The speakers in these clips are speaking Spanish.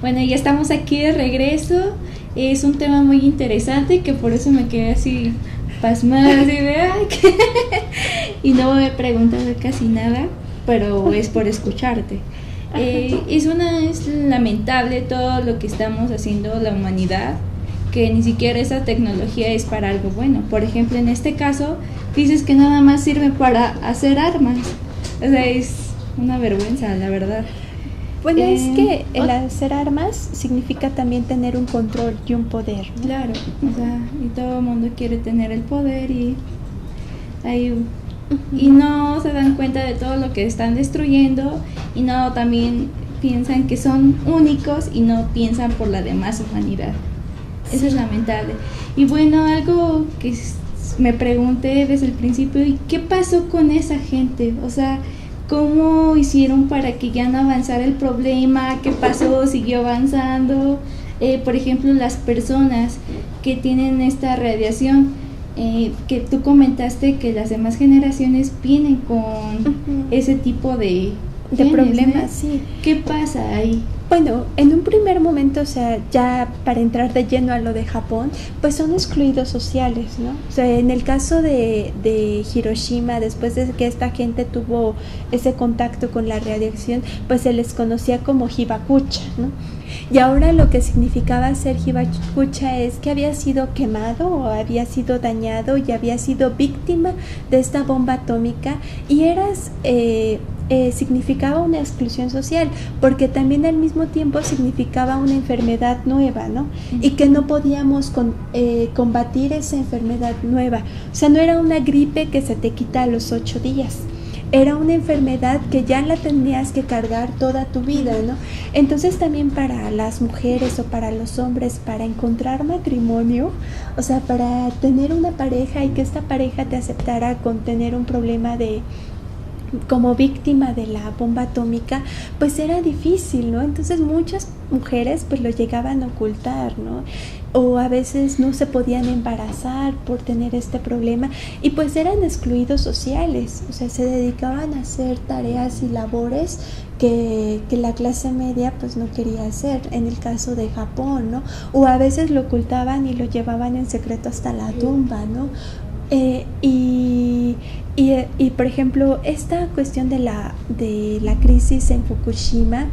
Bueno, ya estamos aquí de regreso. Es un tema muy interesante que por eso me quedé así pasmada, así de ay, ¿qué? Y no me he preguntado casi nada, pero es por escucharte. Es lamentable todo lo que estamos haciendo la humanidad, que ni siquiera esa tecnología es para algo bueno. Por ejemplo, en este caso, dices que nada más sirve para hacer armas. O sea, es una vergüenza, la verdad. Bueno, es que el hacer armas significa también tener un control y un poder, ¿no? Claro, o sea, y todo el mundo quiere tener el poder y no se dan cuenta de todo lo que están destruyendo y no también piensan que son únicos y no piensan por la demás humanidad. Eso es lamentable. Y bueno, algo que me pregunté desde el principio, ¿y qué pasó con esa gente? O sea, ¿cómo hicieron para que ya no avanzara el problema? ¿Qué pasó? ¿Siguió avanzando? Por ejemplo, las personas que tienen esta radiación, que tú comentaste que las demás generaciones vienen con ese tipo de problemas, ¿no? Sí. ¿Qué pasa ahí? Bueno, en un primer momento, o sea, ya para entrar de lleno a lo de Japón, pues son excluidos sociales, ¿no? O sea, en el caso de Hiroshima, después de que esta gente tuvo ese contacto con la radiación, pues se les conocía como hibakucha, ¿no? Y ahora lo que significaba ser hibakucha es que había sido quemado o había sido dañado y había sido víctima de esta bomba atómica y significaba una exclusión social, porque también al mismo tiempo significaba una enfermedad nueva, ¿no? Y que no podíamos combatir esa enfermedad nueva. O sea, no era una gripe que se te quita a los 8 días. Era una enfermedad que ya la tenías que cargar toda tu vida, ¿no? Entonces también para las mujeres o para los hombres, para encontrar matrimonio, o sea, para tener una pareja y que esta pareja te aceptara con tener un problema como víctima de la bomba atómica, pues era difícil, ¿no? Entonces muchas mujeres pues lo llegaban a ocultar, ¿no? O a veces no se podían embarazar por tener este problema y pues eran excluidos sociales, o sea, se dedicaban a hacer tareas y labores que la clase media pues no quería hacer, en el caso de Japón, ¿no? O a veces lo ocultaban y lo llevaban en secreto hasta la tumba, ¿no? Y por ejemplo, esta cuestión de la crisis en Fukushima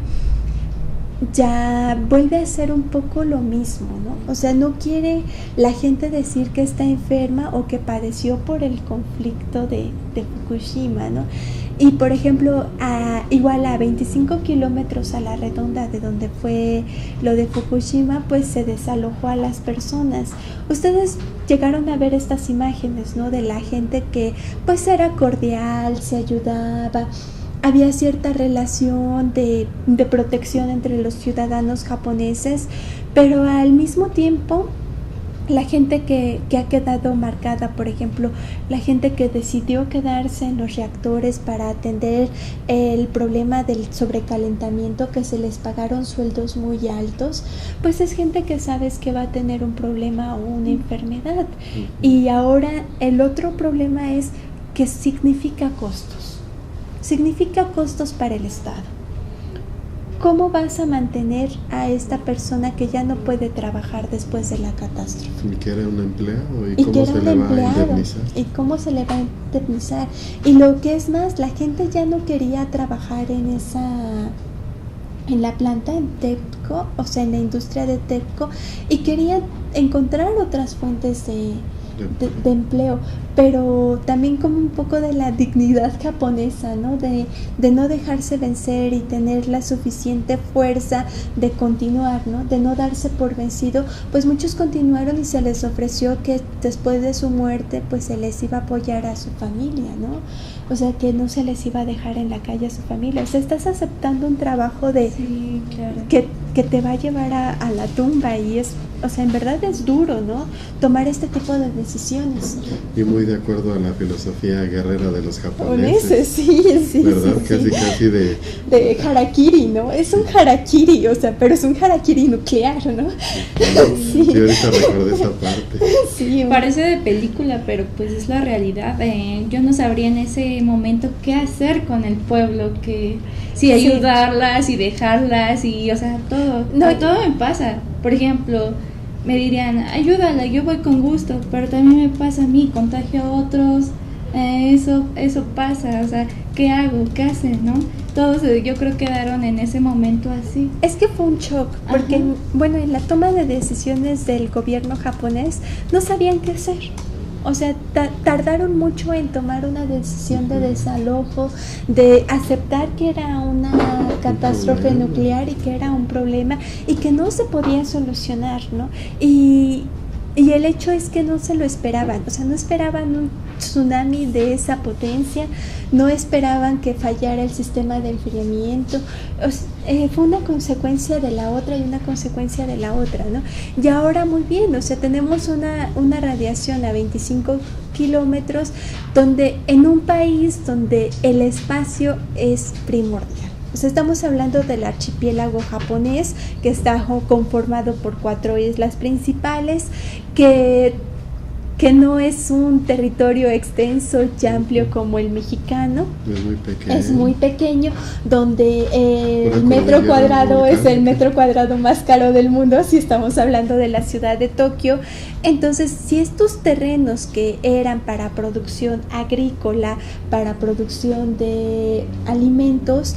ya vuelve a ser un poco lo mismo, ¿no? O sea, no quiere la gente decir que está enferma o que padeció por el conflicto de Fukushima, ¿no? Y por ejemplo, igual a 25 kilómetros a la redonda de donde fue lo de Fukushima, pues se desalojó a las personas. Ustedes llegaron a ver estas imágenes, ¿no? De la gente que pues era cordial, se ayudaba. Había cierta relación de protección entre los ciudadanos japoneses, pero al mismo tiempo la gente que ha quedado marcada, por ejemplo, la gente que decidió quedarse en los reactores para atender el problema del sobrecalentamiento, que se les pagaron sueldos muy altos, pues es gente que sabes que va a tener un problema o una enfermedad. Y ahora el otro problema es que significa costos para el Estado. ¿Cómo vas a mantener a esta persona que ya no puede trabajar después de la catástrofe? ¿Y que era un empleado? ¿Y cómo se le va a indemnizar? ¿Y cómo se le va a indemnizar? Y lo que es más, la gente ya no quería trabajar en la planta en TEPCO, o sea, en la industria de TEPCO, y querían encontrar otras fuentes de empleo, pero también como un poco de la dignidad japonesa, ¿no? De no dejarse vencer y tener la suficiente fuerza de continuar, ¿no? De no darse por vencido, pues muchos continuaron y se les ofreció que después de su muerte pues se les iba a apoyar a su familia, ¿no? O sea, que no se les iba a dejar en la calle a su familia. O sea, estás aceptando un trabajo sí, claro, que te va a llevar a la tumba y es, o sea, en verdad es duro, ¿no? Tomar este tipo de decisiones. Y muy de acuerdo a la filosofía guerrera de los japoneses. Sí, ¿verdad? Sí. Casi de harakiri, ¿no? Es un harakiri, o sea, pero es un harakiri nuclear, ¿no? Sí, ahorita recordé esa parte. Sí, parece de película, pero pues es la realidad. Yo no sabría en ese momento qué hacer con el pueblo, que si ayudarlas y dejarlas y, o sea, todo. No, todo me pasa. Por ejemplo, me dirían, ayúdala, yo voy con gusto, pero también me pasa a mí, contagio a otros, eso pasa, o sea, ¿qué hago? ¿Qué hacen? ¿No? Todos yo creo quedaron en ese momento así. Es que fue un shock, porque bueno, en la toma de decisiones del gobierno japonés no sabían qué hacer. O sea, tardaron mucho en tomar una decisión de desalojo, de aceptar que era una catástrofe nuclear y que era un problema y que no se podía solucionar, ¿no? Y el hecho es que no se lo esperaban, o sea, no esperaban un tsunami de esa potencia, no esperaban que fallara el sistema de enfriamiento, fue una consecuencia de la otra y una consecuencia de la otra, ¿no? Y ahora muy bien, o sea, tenemos una radiación a 25 kilómetros donde en un país donde el espacio es primordial. O sea, estamos hablando del archipiélago japonés, que está conformado por 4 islas principales, que no es un territorio extenso y amplio como el mexicano. Es muy pequeño, donde el metro cuadrado es el metro cuadrado más caro del mundo, si estamos hablando de la ciudad de Tokio. Entonces, si estos terrenos que eran para producción agrícola, para producción de alimentos,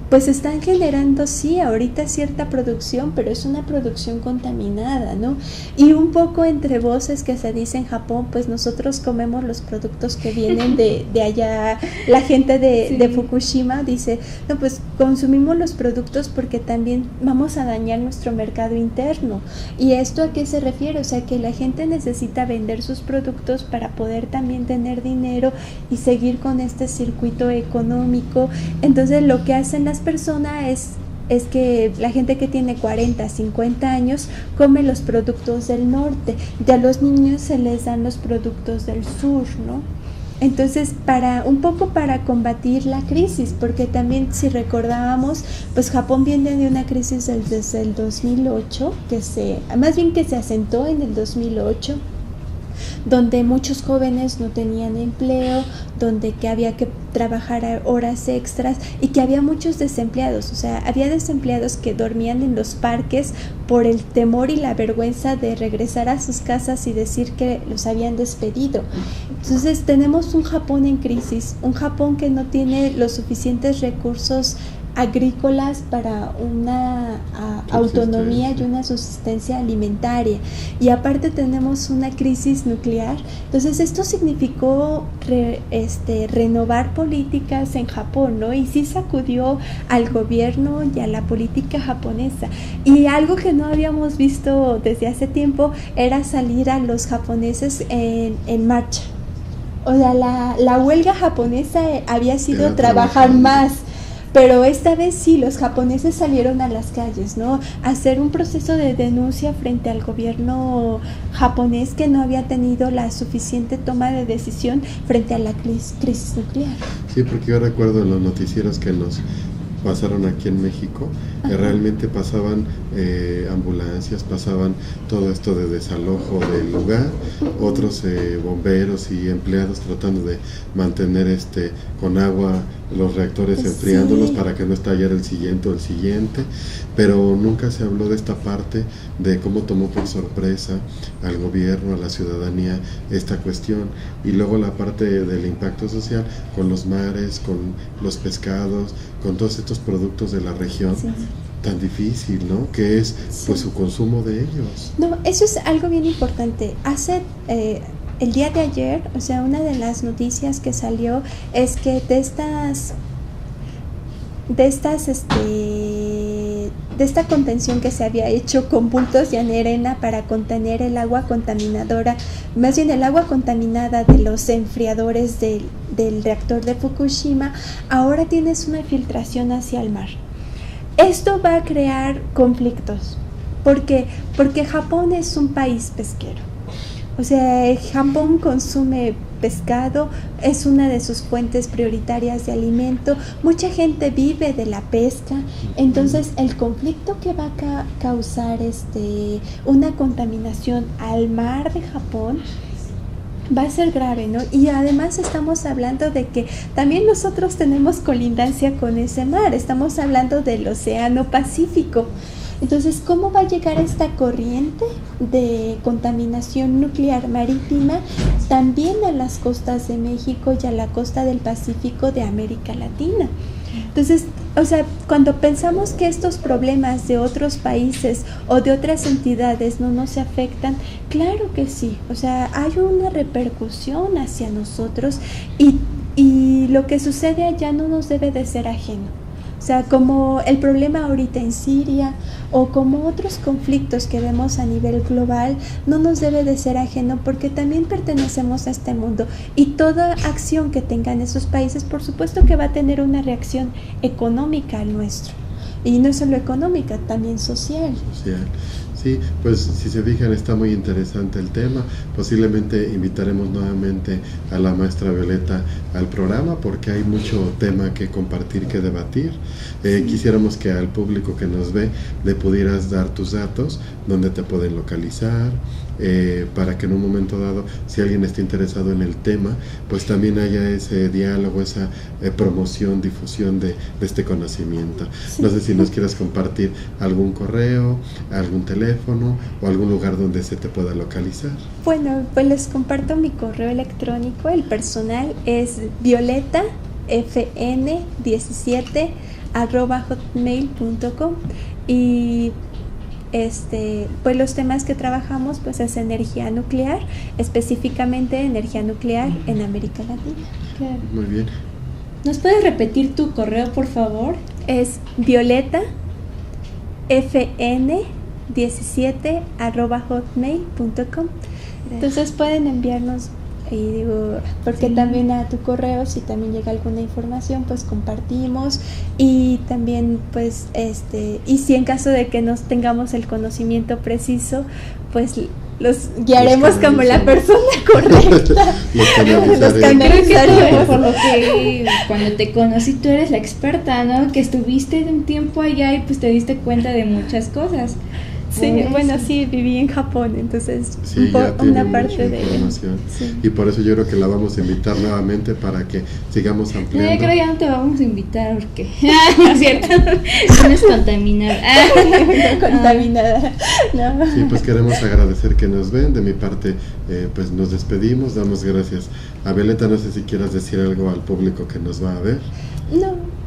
pues están generando, sí, ahorita cierta producción, pero es una producción contaminada, ¿no? Y un poco entre voces que se dice en Japón, pues nosotros comemos los productos que vienen de allá. La gente de Fukushima dice, no, pues consumimos los productos porque también vamos a dañar nuestro mercado interno. ¿Y esto a qué se refiere? O sea, que la gente necesita vender sus productos para poder también tener dinero y seguir con este circuito económico. Entonces, lo que hacen las personas es que la gente que tiene 40, 50 años come los productos del norte, y a los niños se les dan los productos del sur, ¿no? Entonces, para combatir la crisis, porque también si recordábamos, pues Japón viene de una crisis desde el 2008, que se asentó en el 2008, donde muchos jóvenes no tenían empleo, donde que había que trabajar horas extras y que había muchos desempleados. O sea, había desempleados que dormían en los parques por el temor y la vergüenza de regresar a sus casas y decir que los habían despedido. Entonces tenemos un Japón en crisis, un Japón que no tiene los suficientes recursos agrícolas para una autonomía y una subsistencia alimentaria, y aparte tenemos una crisis nuclear. Entonces esto significó renovar políticas en Japón, ¿no? Y sí sacudió al gobierno y a la política japonesa, y algo que no habíamos visto desde hace tiempo era salir a los japoneses en marcha. O sea, la huelga japonesa había sido trabajar más. Pero esta vez sí, los japoneses salieron a las calles, ¿no? A hacer un proceso de denuncia frente al gobierno japonés, que no había tenido la suficiente toma de decisión frente a la crisis nuclear. Sí, porque yo recuerdo en los noticieros que nos pasaron aquí en México, realmente pasaban ambulancias, pasaban todo esto de desalojo del lugar, otros bomberos y empleados tratando de mantener con agua los reactores, enfriándolos para que no estallara el siguiente, pero nunca se habló de esta parte de cómo tomó por sorpresa al gobierno, a la ciudadanía esta cuestión, y luego la parte del impacto social con los mares, con los pescados, con todos estos productos de la región. Sí. Tan difícil, ¿no? Que es pues su consumo de ellos. No, eso es algo bien importante. El día de ayer, o sea, una de las noticias que salió es que de esta contención que se había hecho con bultos y arena para contener el agua contaminadora, más bien el agua contaminada de los enfriadores del reactor de Fukushima, ahora tienes una filtración hacia el mar. Esto va a crear conflictos. ¿Por qué? Porque Japón es un país pesquero. O sea, Japón consume pescado, es una de sus fuentes prioritarias de alimento, mucha gente vive de la pesca, entonces el conflicto que va a causar una contaminación al mar de Japón va a ser grave, ¿no? Y además estamos hablando de que también nosotros tenemos colindancia con ese mar, estamos hablando del Océano Pacífico. Entonces, ¿cómo va a llegar esta corriente de contaminación nuclear marítima también a las costas de México y a la costa del Pacífico de América Latina? Entonces, o sea, cuando pensamos que estos problemas de otros países o de otras entidades no nos afectan, claro que sí, o sea, hay una repercusión hacia nosotros y lo que sucede allá no nos debe de ser ajeno. O sea, como el problema ahorita en Siria o como otros conflictos que vemos a nivel global, no nos debe de ser ajeno porque también pertenecemos a este mundo y toda acción que tengan esos países, por supuesto que va a tener una reacción económica al nuestro. Y no solo económica, también social. Sí, pues si se fijan está muy interesante el tema. Posiblemente invitaremos nuevamente a la maestra Violeta al programa porque hay mucho tema que compartir, que debatir. Quisiéramos que al público que nos ve le pudieras dar tus datos, donde te pueden localizar, para que en un momento dado, si alguien está interesado en el tema, pues también haya ese diálogo, esa promoción, difusión de este conocimiento. Sí. No sé si nos quieras compartir algún correo, algún teléfono o algún lugar donde se te pueda localizar. Bueno, pues les comparto mi correo electrónico, el personal es violetafn17@hotmail.com y pues los temas que trabajamos pues es energía nuclear, específicamente energía nuclear en América Latina. Claro. Muy bien. ¿Nos puedes repetir tu correo, por favor? Es violetafn17@hotmail.com. Entonces pueden enviarnos y digo, porque también a tu correo, si también llega alguna información, pues compartimos y también pues y si en caso de que no tengamos el conocimiento preciso, pues los guiaremos como la persona correcta. Los canalizaremos. Por lo que cuando te conocí tú eres la experta, ¿no? Que estuviste un tiempo allá y pues te diste cuenta de muchas cosas. Sí, bueno, sí, viví en Japón, entonces sí, una parte de información. Sí. Y por eso yo creo que la vamos a invitar nuevamente para que sigamos ampliando. No, yo creo que ya no te vamos a invitar porque no es cierto, no es contaminada. Contaminada. No. Sí, pues queremos agradecer que nos ven. De mi parte, pues nos despedimos, damos gracias a Violeta. No sé si quieras decir algo al público que nos va a ver. No.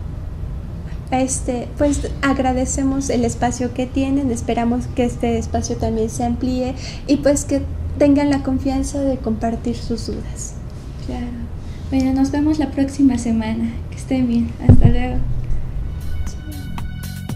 Pues agradecemos el espacio que tienen, esperamos que este espacio también se amplíe y pues que tengan la confianza de compartir sus dudas. Claro. Bueno, nos vemos la próxima semana. Que estén bien. Hasta luego.